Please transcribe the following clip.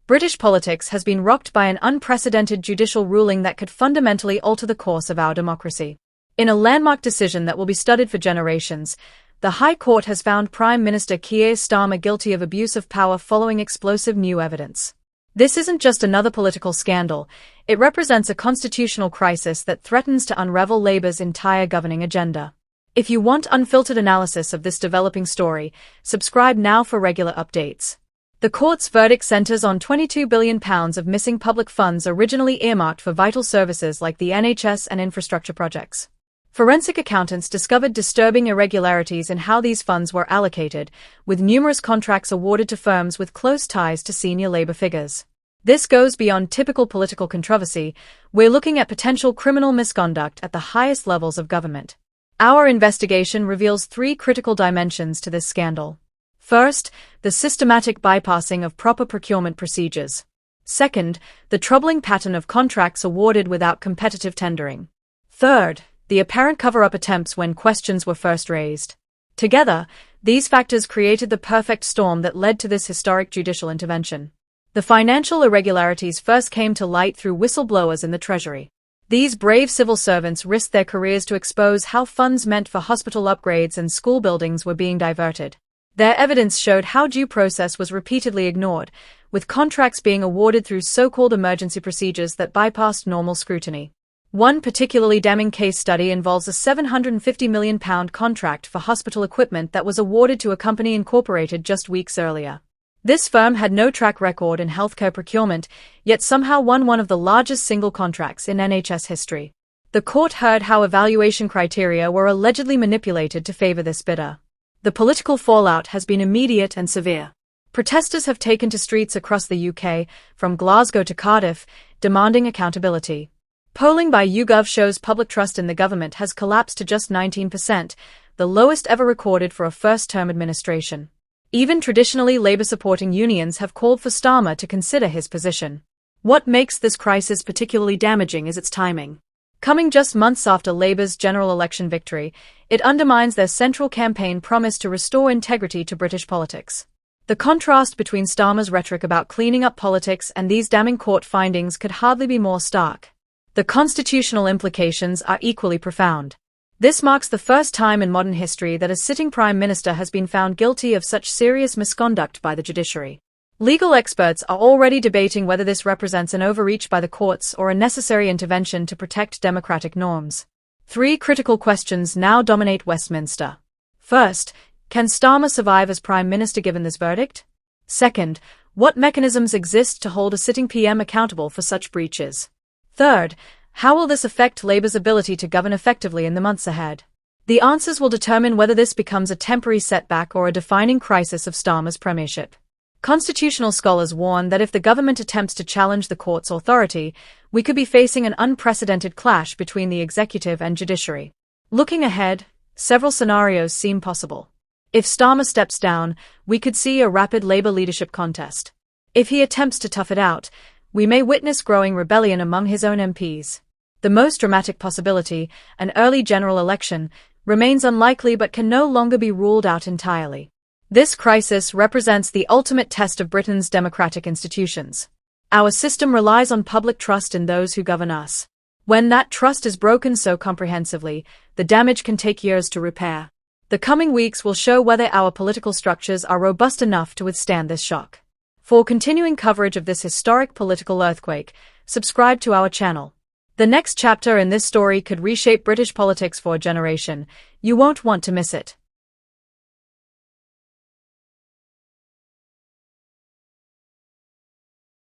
British politics has been rocked by an unprecedented judicial ruling that could fundamentally alter the course of our democracy. In a landmark decision that will be studied for generations, the High Court has found Prime Minister Keir Starmer guilty of abuse of power following explosive new evidence. This isn't just another political scandal, it represents a constitutional crisis that threatens to unravel Labour's entire governing agenda. If you want unfiltered analysis of this developing story, subscribe now for regular updates. The court's verdict centres on £22 billion of missing public funds originally earmarked for vital services like the NHS and infrastructure projects. Forensic accountants discovered disturbing irregularities in how these funds were allocated, with numerous contracts awarded to firms with close ties to senior Labour figures. This goes beyond typical political controversy. We're looking at potential criminal misconduct at the highest levels of government. Our investigation reveals three critical dimensions to this scandal. First, the systematic bypassing of proper procurement procedures. Second, the troubling pattern of contracts awarded without competitive tendering. Third, the apparent cover-up attempts when questions were first raised. Together, these factors created the perfect storm that led to this historic judicial intervention. The financial irregularities first came to light through whistleblowers in the Treasury. These brave civil servants risked their careers to expose how funds meant for hospital upgrades and school buildings were being diverted. Their evidence showed how due process was repeatedly ignored, with contracts being awarded through so-called emergency procedures that bypassed normal scrutiny. One particularly damning case study involves a £750 million contract for hospital equipment that was awarded to a company incorporated just weeks earlier. This firm had no track record in healthcare procurement, yet somehow won one of the largest single contracts in NHS history. The court heard how evaluation criteria were allegedly manipulated to favour this bidder. The political fallout has been immediate and severe. Protesters have taken to streets across the UK, from Glasgow to Cardiff, demanding accountability. Polling by YouGov shows public trust in the government has collapsed to just 19%, the lowest ever recorded for a first-term administration. Even traditionally Labour-supporting unions have called for Starmer to consider his position. What makes this crisis particularly damaging is its timing. Coming just months after Labour's general election victory, it undermines their central campaign promise to restore integrity to British politics. The contrast between Starmer's rhetoric about cleaning up politics and these damning court findings could hardly be more stark. The constitutional implications are equally profound. This marks the first time in modern history that a sitting Prime Minister has been found guilty of such serious misconduct by the judiciary. Legal experts are already debating whether this represents an overreach by the courts or a necessary intervention to protect democratic norms. Three critical questions now dominate Westminster. First, can Starmer survive as Prime Minister given this verdict? Second, what mechanisms exist to hold a sitting PM accountable for such breaches? Third, how will this affect Labour's ability to govern effectively in the months ahead? The answers will determine whether this becomes a temporary setback or a defining crisis of Starmer's premiership. Constitutional scholars warn that if the government attempts to challenge the court's authority, we could be facing an unprecedented clash between the executive and judiciary. Looking ahead, several scenarios seem possible. If Starmer steps down, we could see a rapid Labour leadership contest. If he attempts to tough it out, we may witness growing rebellion among his own MPs. The most dramatic possibility, an early general election, remains unlikely but can no longer be ruled out entirely. This crisis represents the ultimate test of Britain's democratic institutions. Our system relies on public trust in those who govern us. When that trust is broken so comprehensively, the damage can take years to repair. The coming weeks will show whether our political structures are robust enough to withstand this shock. For continuing coverage of this historic political earthquake, subscribe to our channel. The next chapter in this story could reshape British politics for a generation. You won't want to miss it.